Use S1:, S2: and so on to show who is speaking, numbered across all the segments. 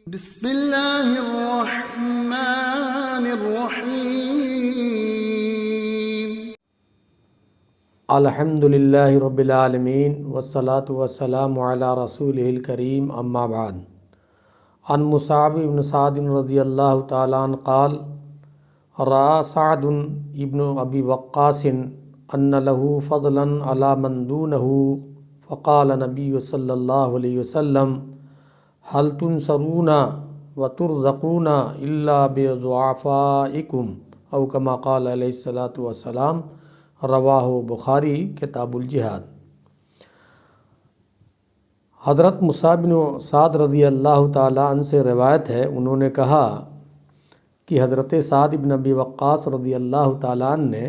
S1: بسم اللہ الرحمن الرحیم۔
S2: الحمدللہ رب العالمین والصلاة والسلام علی رسولہ الکریم اما بعد۔ عن مصعب بن سعد رضی اللہ تعالیٰ عنہ قال رأى سعد ابن ابی وقاص ان له فضلا علی من دونه فقال نبی صلی اللہ علیہ وسلم هل تنصرون وترزقون الا بضعفائکم او کما قال علیہ الصلاۃ والسلام، رواہ بخاری کتاب الجہاد۔ حضرت مصعب بن سعد رضی اللہ تعالیٰ عنہ سے روایت ہے، انہوں نے کہا کہ حضرت سعد بن ابی وقاص رضی اللہ تعالیٰ عنہ نے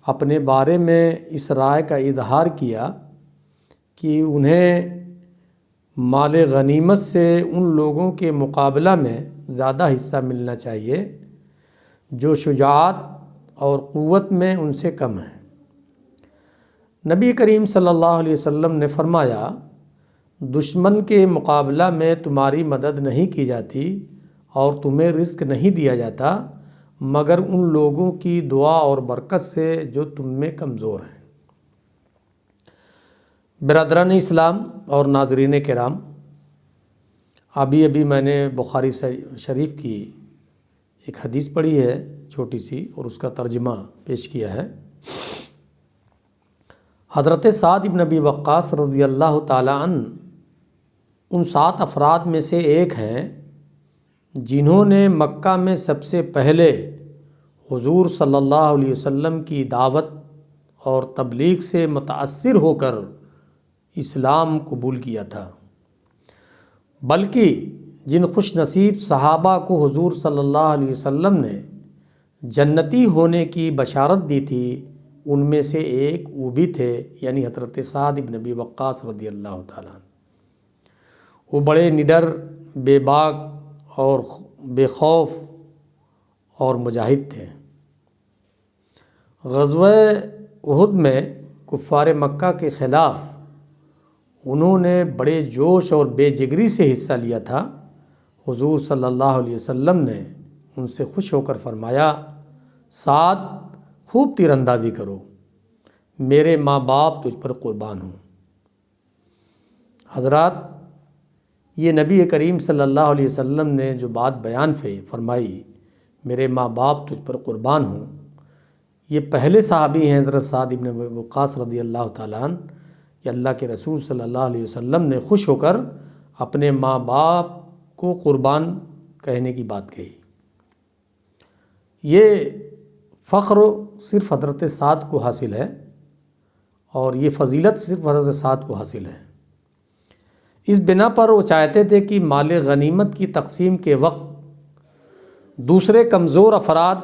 S2: اپنے بارے میں اس رائے کا اظہار کیا کہ انہیں مال غنیمت سے ان لوگوں کے مقابلہ میں زیادہ حصہ ملنا چاہیے جو شجاعت اور قوت میں ان سے کم ہیں۔ نبی کریم صلی اللہ علیہ وسلم نے فرمایا، دشمن کے مقابلہ میں تمہاری مدد نہیں کی جاتی اور تمہیں رزق نہیں دیا جاتا مگر ان لوگوں کی دعا اور برکت سے جو تم میں کمزور ہیں۔ برادران اسلام اور ناظرین کرام، ابھی میں نے بخاری شریف کی ایک حدیث پڑھی ہے چھوٹی سی، اور اس کا ترجمہ پیش کیا ہے۔ حضرت سعد بن ابی وقاص رضی اللہ تعالیٰ عنہ ان 7 افراد میں سے ایک ہیں جنہوں نے مکہ میں سب سے پہلے حضور صلی اللہ علیہ وسلم کی دعوت اور تبلیغ سے متاثر ہو کر اسلام قبول کیا تھا، بلکہ جن خوش نصیب صحابہ کو حضور صلی اللہ علیہ وسلم نے جنتی ہونے کی بشارت دی تھی ان میں سے ایک وہ بھی تھے، یعنی حضرت سعد بن ابی وقاص رضی اللہ تعالیٰ عنہ۔ وہ بڑے نڈر، بے باک اور بے خوف اور مجاہد تھے۔ غزوہ احد میں کفار مکہ کے خلاف انہوں نے بڑے جوش اور بے جگری سے حصہ لیا تھا۔ حضور صلی اللہ علیہ وسلم نے ان سے خوش ہو کر فرمایا، سعد خوب تیر اندازی کرو، میرے ماں باپ تجھ پر قربان ہوں۔ حضرات، یہ نبی کریم صلی اللہ علیہ وسلم نے جو بات بیان فرمائی، میرے ماں باپ تجھ پر قربان ہوں، یہ پہلے صحابی ہیں حضرت سعد بن ابی وقاص رضی اللہ تعالیٰ عنہ کہ اللہ کے رسول صلی اللہ علیہ وسلم نے خوش ہو کر اپنے ماں باپ کو قربان کہنے کی بات کہی۔ یہ فخر صرف حضرت سعد کو حاصل ہے اور یہ فضیلت صرف حضرت سعد کو حاصل ہے۔ اس بنا پر وہ چاہتے تھے کہ مال غنیمت کی تقسیم کے وقت دوسرے کمزور افراد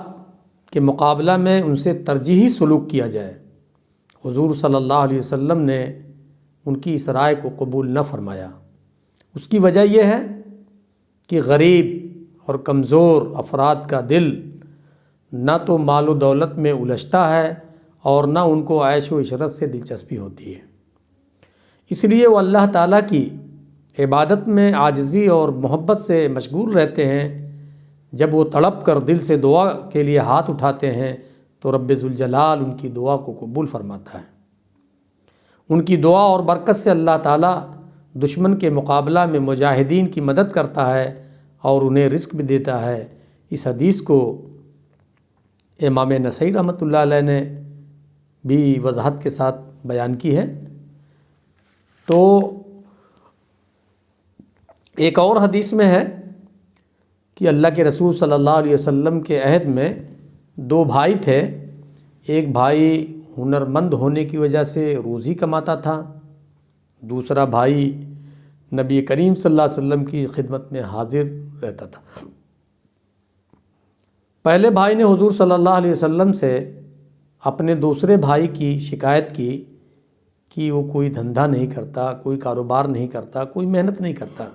S2: کے مقابلہ میں ان سے ترجیحی سلوک کیا جائے۔ حضور صلی اللہ علیہ وسلم نے ان کی اس رائے کو قبول نہ فرمایا۔ اس کی وجہ یہ ہے کہ غریب اور کمزور افراد کا دل نہ تو مال و دولت میں الجھتا ہے اور نہ ان کو عیش و عشرت سے دلچسپی ہوتی ہے، اس لیے وہ اللہ تعالیٰ کی عبادت میں عاجزی اور محبت سے مشغول رہتے ہیں۔ جب وہ تڑپ کر دل سے دعا کے لیے ہاتھ اٹھاتے ہیں تو رب ذوالجلال ان کی دعا کو قبول فرماتا ہے۔ ان کی دعا اور برکت سے اللہ تعالیٰ دشمن کے مقابلہ میں مجاہدین کی مدد کرتا ہے اور انہیں رزق بھی دیتا ہے۔ اس حدیث کو امام نسائی رحمۃ اللہ علیہ نے بھی وضاحت کے ساتھ بیان کی ہے۔ تو ایک اور حدیث میں ہے کہ اللہ کے رسول صلی اللہ علیہ وسلم کے عہد میں 2 بھائی تھے۔ ایک بھائی ہنرمند ہونے کی وجہ سے روزی کماتا تھا، دوسرا بھائی نبی کریم صلی اللہ علیہ وسلم کی خدمت میں حاضر رہتا تھا۔ پہلے بھائی نے حضور صلی اللہ علیہ وسلم سے اپنے دوسرے بھائی کی شکایت کی کہ وہ کوئی دھندا نہیں کرتا، کوئی کاروبار نہیں کرتا، کوئی محنت نہیں کرتا۔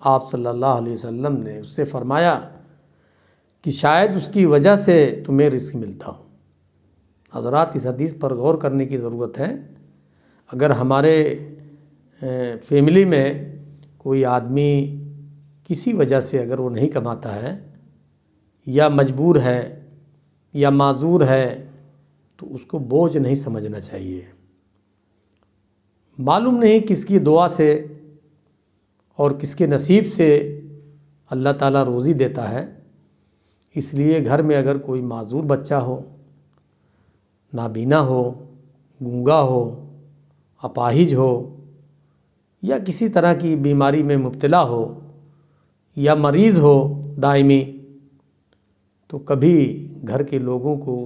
S2: آپ صلی اللہ علیہ وسلم نے اس سے فرمایا کہ شاید اس کی وجہ سے تمہیں رزق ملتا ہو۔ حضرات، اس حدیث پر غور کرنے کی ضرورت ہے۔ اگر ہمارے فیملی میں کوئی آدمی کسی وجہ سے اگر وہ نہیں کماتا ہے یا مجبور ہے یا معذور ہے تو اس کو بوجھ نہیں سمجھنا چاہیے۔ معلوم نہیں کس کی دعا سے اور کس کے نصیب سے اللہ تعالیٰ روزی دیتا ہے، اس لیے گھر میں اگر کوئی معذور بچہ ہو، نابینا ہو، گونگا ہو، اپاہج ہو یا کسی طرح کی بیماری میں مبتلا ہو یا مریض ہو دائمی، تو کبھی گھر کے لوگوں کو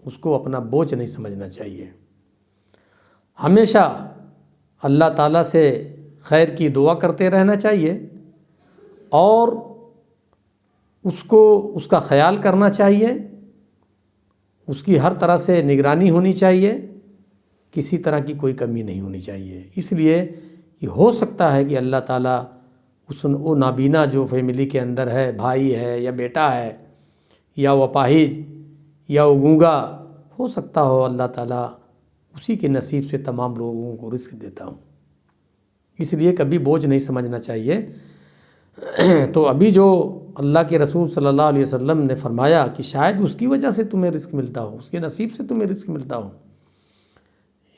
S2: اس کو اپنا بوجھ نہیں سمجھنا چاہیے۔ ہمیشہ اللہ تعالیٰ سے خیر کی دعا کرتے رہنا چاہیے اور اس کا خیال کرنا چاہیے، اس کی ہر طرح سے نگرانی ہونی چاہیے، کسی طرح کی کوئی کمی نہیں ہونی چاہیے۔ اس لیے یہ ہو سکتا ہے کہ اللہ تعالیٰ وہ نابینا جو فیملی کے اندر ہے، بھائی ہے یا بیٹا ہے یا وہ اپاہج یا وہ گونگا، ہو سکتا ہو اللہ تعالیٰ اسی کے نصیب سے تمام لوگوں کو رزق دیتا ہوں، اس لیے کبھی بوجھ نہیں سمجھنا چاہیے۔ تو ابھی جو اللہ کے رسول صلی اللہ علیہ وسلم نے فرمایا کہ شاید اس کی وجہ سے تمہیں رزق ملتا ہو، اس کے نصیب سے تمہیں رزق ملتا ہو،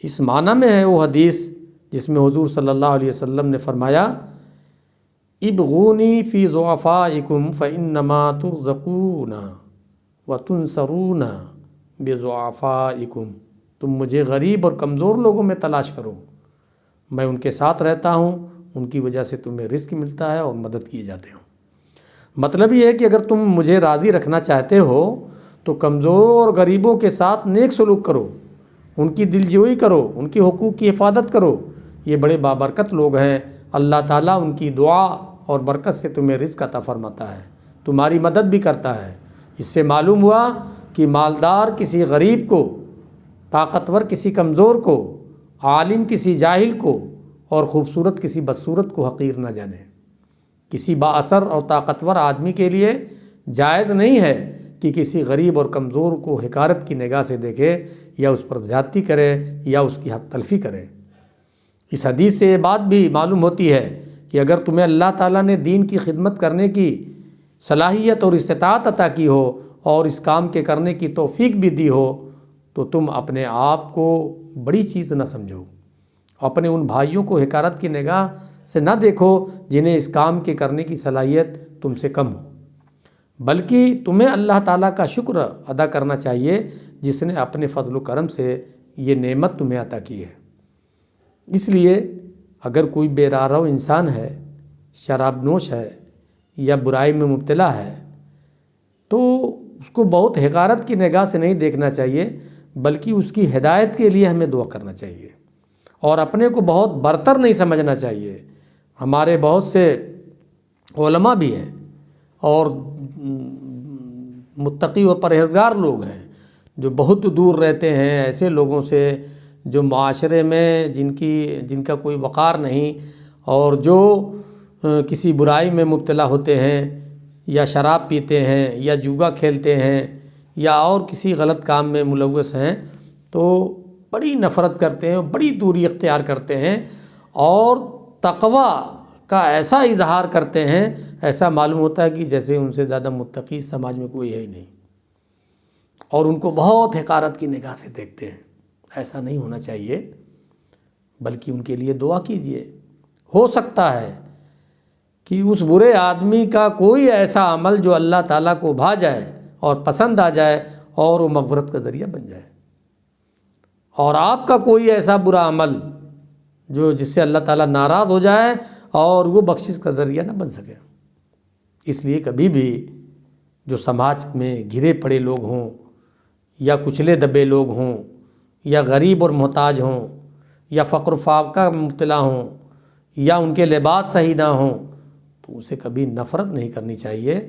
S2: اس معنی میں ہے وہ حدیث جس میں حضور صلی اللہ علیہ وسلم نے فرمایا ابغونی فی ضعفائکم فانما ترزقون وتنصرون بضعفائکم، تم مجھے غریب اور کمزور لوگوں میں تلاش کرو، میں ان کے ساتھ رہتا ہوں، ان کی وجہ سے تمہیں رزق ملتا ہے اور مدد کیے جاتے ہوں۔ مطلب یہ ہے کہ اگر تم مجھے راضی رکھنا چاہتے ہو تو کمزوروں اور غریبوں کے ساتھ نیک سلوک کرو، ان کی دلجوئی کرو، ان کے حقوق کی حفاظت کرو، یہ بڑے بابرکت لوگ ہیں، اللہ تعالیٰ ان کی دعا اور برکت سے تمہیں رزق عطا فرماتا ہے، تمہاری مدد بھی کرتا ہے۔ اس سے معلوم ہوا کہ مالدار کسی غریب کو، طاقتور کسی کمزور کو، عالم کسی جاہل کو اور خوبصورت کسی بدصورت کو حقیر نہ جانے۔ کسی با اثر اور طاقتور آدمی کے لیے جائز نہیں ہے کہ کسی غریب اور کمزور کو حقارت کی نگاہ سے دیکھے یا اس پر زیادتی کرے یا اس کی حق تلفی کرے۔ اس حدیث سے یہ بات بھی معلوم ہوتی ہے کہ اگر تمہیں اللہ تعالیٰ نے دین کی خدمت کرنے کی صلاحیت اور استطاعت عطا کی ہو اور اس کام کے کرنے کی توفیق بھی دی ہو تو تم اپنے آپ کو بڑی چیز نہ سمجھو، اپنے ان بھائیوں کو حقارت کی نگاہ سے نہ دیکھو جنہیں اس کام کے کرنے کی صلاحیت تم سے کم ہو، بلکہ تمہیں اللہ تعالیٰ کا شکر ادا کرنا چاہیے جس نے اپنے فضل و کرم سے یہ نعمت تمہیں عطا کی ہے۔ اس لیے اگر کوئی بے راہ انسان ہے، شراب نوش ہے یا برائی میں مبتلا ہے تو اس کو بہت حقارت کی نگاہ سے نہیں دیکھنا چاہیے، بلکہ اس کی ہدایت کے لیے ہمیں دعا کرنا چاہیے اور اپنے کو بہت برتر نہیں سمجھنا چاہیے۔ ہمارے بہت سے علماء بھی ہیں اور متقی و پرہیزگار لوگ ہیں جو بہت دور رہتے ہیں ایسے لوگوں سے جو معاشرے میں جن کا کوئی وقار نہیں اور جو کسی برائی میں مبتلا ہوتے ہیں یا شراب پیتے ہیں یا جوا کھیلتے ہیں یا اور کسی غلط کام میں ملوث ہیں، تو بڑی نفرت کرتے ہیں، بڑی دوری اختیار کرتے ہیں اور تقوی کا ایسا اظہار کرتے ہیں، ایسا معلوم ہوتا ہے کہ جیسے ان سے زیادہ متقی سماج میں کوئی ہے ہی نہیں، اور ان کو بہت حقارت کی نگاہ سے دیکھتے ہیں۔ ایسا نہیں ہونا چاہیے، بلکہ ان کے لیے دعا کیجیے۔ ہو سکتا ہے کہ اس برے آدمی کا کوئی ایسا عمل جو اللہ تعالیٰ کو بھا جائے اور پسند آ جائے اور وہ مغفرت کا ذریعہ بن جائے، اور آپ کا کوئی ایسا برا عمل جس سے اللہ تعالیٰ ناراض ہو جائے اور وہ بخشش کا ذریعہ نہ بن سکے۔ اس لیے کبھی بھی جو سماج میں گھرے پڑے لوگ ہوں یا کچلے دبے لوگ ہوں یا غریب اور محتاج ہوں یا فقر و فاقہ مبتلا ہوں یا ان کے لباس صحیح نہ ہوں تو اسے کبھی نفرت نہیں کرنی چاہیے،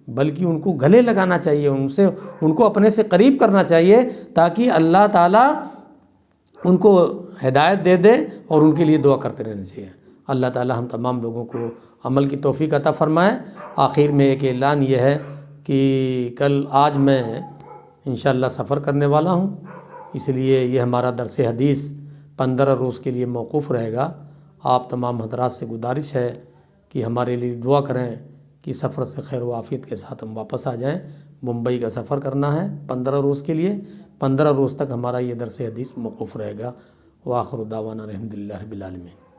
S2: بلکہ ان کو گلے لگانا چاہیے، ان کو اپنے سے قریب کرنا چاہیے تاکہ اللہ تعالیٰ ان کو ہدایت دے دے اور ان کے لیے دعا کرتے رہنا چاہیے۔ اللہ تعالیٰ ہم تمام لوگوں کو عمل کی توفیق عطا فرمائے۔ آخر میں ایک اعلان یہ ہے کہ آج میں انشاءاللہ سفر کرنے والا ہوں، اس لیے یہ ہمارا درس حدیث 15 روز کے لیے موقوف رہے گا۔ آپ تمام حضرات سے گزارش ہے کہ ہمارے لیے دعا کریں کہ سفر سے خیر و عافیت کے ساتھ ہم واپس آ جائیں۔ ممبئی کا سفر کرنا ہے 15 روز کے لیے، 15 روز تک ہمارا یہ درس حدیث موقوف رہے گا۔ وآخر دعوانا الحمدللہ رب العالمین۔